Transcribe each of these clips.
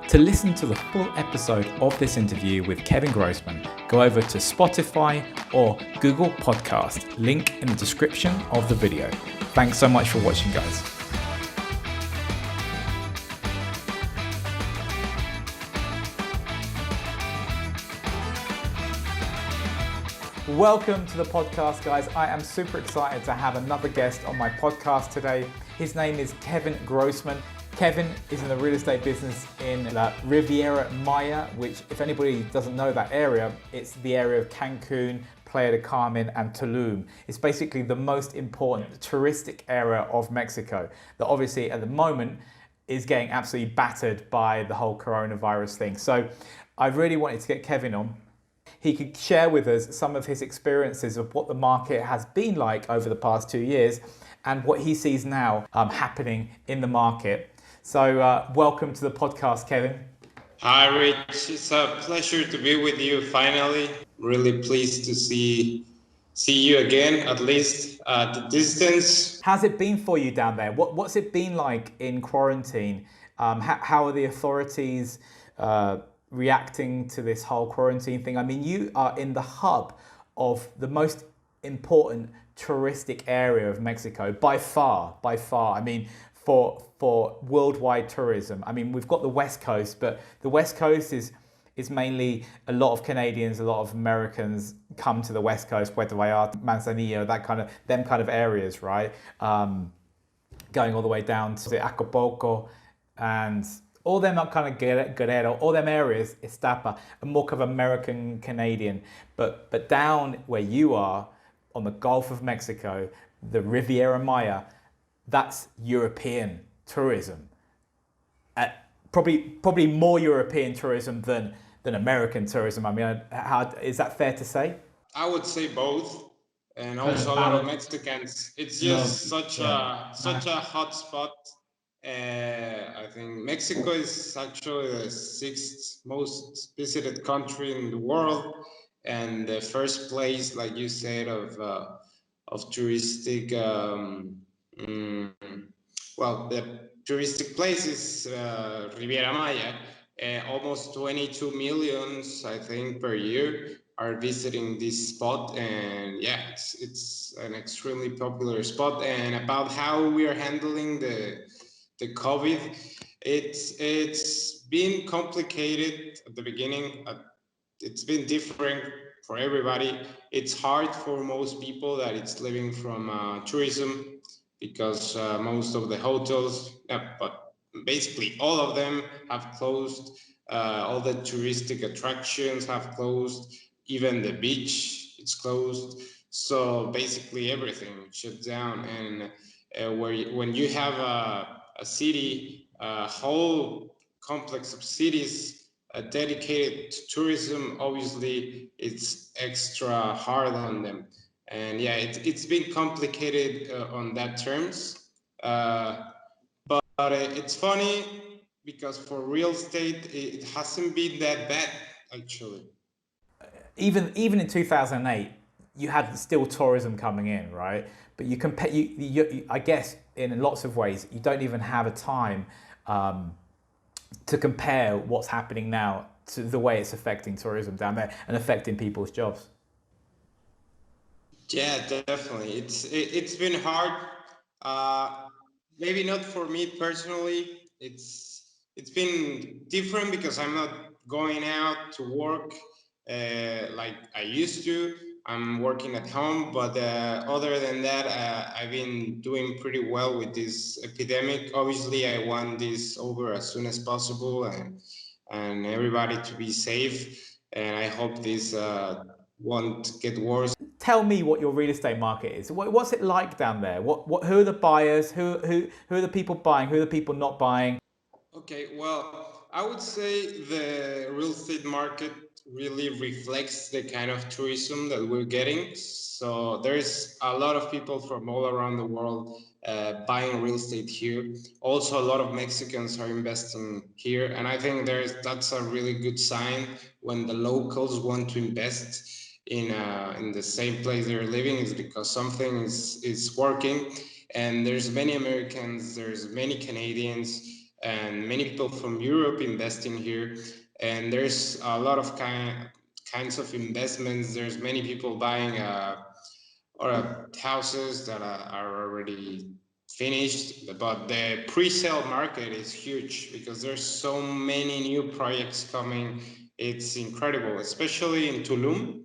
To listen to the full episode of this interview with Kevin Grossman, go over to Spotify or Google Podcast, link in the description of the video. Thanks so much for watching, guys. Welcome to the podcast, guys. I am super excited to have another guest on my podcast today. His name is Kevin Grossman. Kevin is in the real estate business in La Riviera Maya, which, if anybody doesn't know that area, it's the area of Cancun, Playa del Carmen and Tulum. It's basically the most important touristic area of Mexico that obviously at the moment is getting absolutely battered by the whole coronavirus thing. So I really wanted to get Kevin on. He could share with us some of his experiences of what the market has been like over the past 2 years and what he sees now happening in the market. So welcome to the podcast, Kevin. Hi, Rich. It's a pleasure to be with you finally. Really pleased to see you again, at least at the distance. How's it been for you down there? What's it been like in quarantine? How are the authorities reacting to this whole quarantine thing? I mean, you are in the hub of the most important touristic area of Mexico by far. I mean, for worldwide tourism. I mean, we've got the West Coast, but the West Coast is mainly a lot of Canadians, a lot of Americans come to the West Coast, Puerto Vallarta, Manzanillo, them kind of areas, right? Going all the way down to Acapulco and all them kind of Guerrero, all them areas, Iztapa, are more kind of American Canadian. But down where you are, on the Gulf of Mexico, the Riviera Maya, that's European tourism. Probably more European tourism than American tourism. I mean, is that fair to say? I would say both, and also a lot of Mexicans. It's just such a hot spot. I think Mexico is actually the 6th most visited country in the world, and the first place, like you said, of touristic. The touristic place is Riviera Maya. Almost 22 millions, I think, per year are visiting this spot, and yeah, it's an extremely popular spot. And about how we are handling the COVID, it's been complicated at the beginning. It's been different for everybody. It's hard for most people that it's living from tourism, because most of the hotels, but basically all of them have closed. All the touristic attractions have closed. Even the beach, it's closed. So basically everything shut down. And when you have a city, a whole complex of cities dedicated to tourism, obviously it's extra hard on them. And yeah, it's been complicated on that terms. But it's funny because for real estate, it hasn't been that bad, actually. Even in 2008, you had still tourism coming in, right? But you compare, I guess, in lots of ways, you don't even have a time to compare what's happening now to the way it's affecting tourism down there and affecting people's jobs. Yeah, definitely. It's been hard. Maybe not for me personally. It's been different because I'm not going out to work like I used to. I'm working at home, but other than that, I've been doing pretty well with this epidemic. Obviously, I want this over as soon as possible, and everybody to be safe. And I hope this won't get worse. Tell me what your real estate market is. What's it like down there? Who are the buyers? Who are the people buying? Who are the people not buying? Okay, well, I would say the real estate market really reflects the kind of tourism that we're getting. So there's a lot of people from all around the world buying real estate here. Also, a lot of Mexicans are investing here, and I think that's a really good sign when the locals want to invest in the same place they're living, is because something is working. And there's many Americans, there's many Canadians, and many people from Europe investing here. And there's a lot of kinds of investments. There's many people buying houses that are already finished, but the pre-sale market is huge because there's so many new projects coming. It's incredible, especially in Tulum.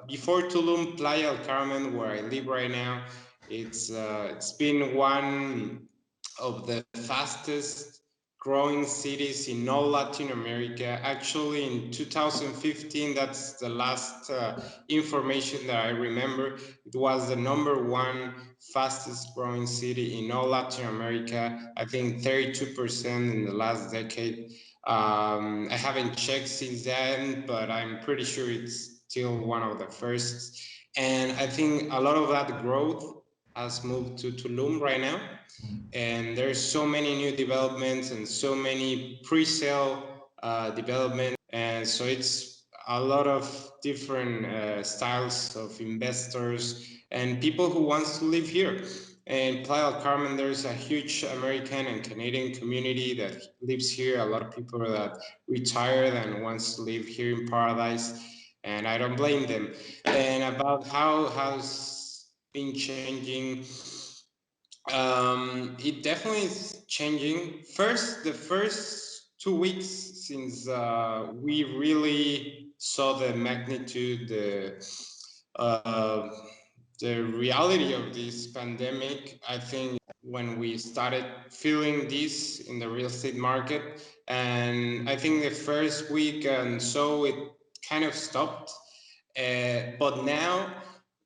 Before Tulum, Playa del Carmen, where I live right now, it's been one of the fastest growing cities in all Latin America. Actually, in 2015, that's the last information that I remember. It was the number one fastest growing city in all Latin America. I think 32% in the last decade. I haven't checked since then, but I'm pretty sure it's still one of the first. And I think a lot of that growth has moved to Tulum right now. And there's so many new developments and so many pre-sale development, and so it's a lot of different styles of investors and people who wants to live here. In Playa del Carmen, there's a huge American and Canadian community that lives here. A lot of people that retired and wants to live here in Paradise, and I don't blame them. And about how has been changing, it definitely is changing. The first 2 weeks since we really saw the magnitude, uh, the reality of this pandemic, I think when we started feeling this in the real estate market, and I think the first week and so it kind of stopped. But now,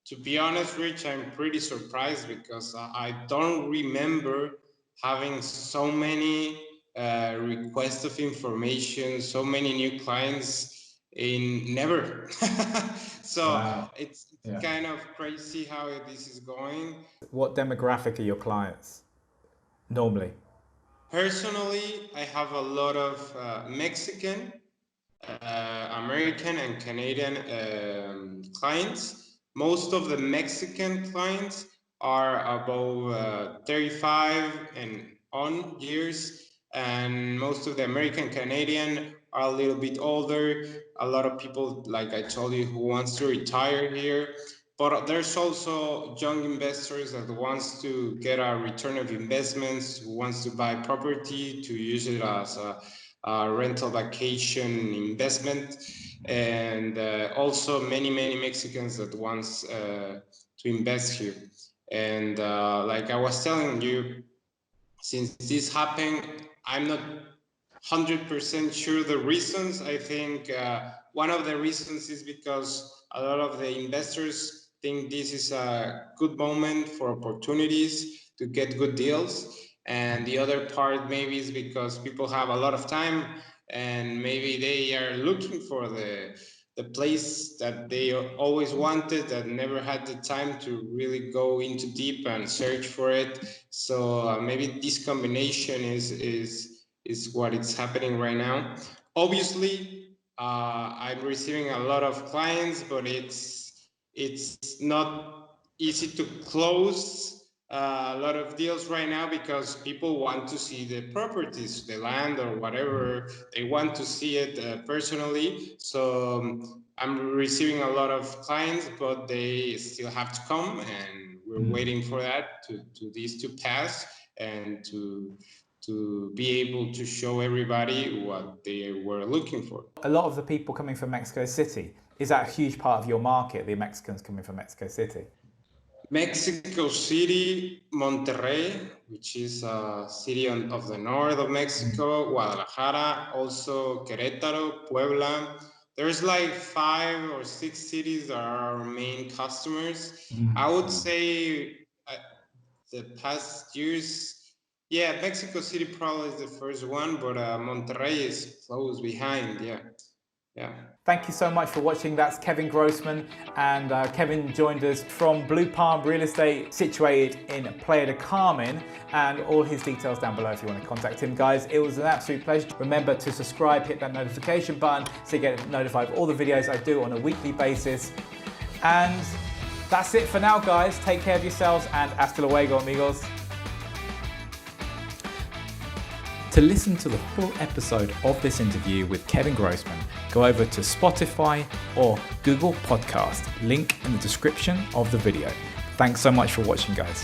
to be honest, Rich, I'm pretty surprised because I don't remember having so many requests of information, so many new clients in never. So Wow. it's Yeah. kind of crazy how this is going. What demographic are your clients normally? Personally, I have a lot of Mexican, American, and Canadian clients. Most of the Mexican clients are above 35 and on years, and most of the American Canadian are a little bit older. A lot of people, like I told you, who wants to retire here. But there's also young investors that wants to get a return of investments, who wants to buy property to use it as a rental vacation investment, and also many Mexicans that wants to invest here. And like I was telling you, since this happened, I'm not 100% sure the reasons. I think one of the reasons is because a lot of the investors think this is a good moment for opportunities to get good deals. And the other part maybe is because people have a lot of time and maybe they are looking for the place that they always wanted that never had the time to really go into deep and search for it. So maybe this combination is what is happening right now. Obviously, I'm receiving a lot of clients, but it's not easy to close a lot of deals right now because people want to see the properties, the land, or whatever. They want to see it personally. So I'm receiving a lot of clients, but they still have to come, and we're waiting for that to this to pass and to be able to show everybody what they were looking for. A lot of the people coming from Mexico City, is that a huge part of your market, the Mexicans coming from Mexico City? Mexico City, Monterrey, which is a city of the north of Mexico, Guadalajara, also Querétaro, Puebla. There's like 5 or 6 cities that are our main customers. I would say the past years, yeah, Mexico City probably is the first one, but Monterrey is close behind. Yeah, yeah. Thank you so much for watching. That's Kevin Grossman, and Kevin joined us from Blue Palm Real Estate, situated in Playa del Carmen, and all his details down below if you want to contact him, guys. It was an absolute pleasure. Remember to subscribe, hit that notification button so you get notified of all the videos I do on a weekly basis. And that's it for now, guys. Take care of yourselves, and hasta luego, amigos. To listen to the full episode of this interview with Kevin Grossman, go over to Spotify or Google Podcast, link in the description of the video. Thanks so much for watching, guys.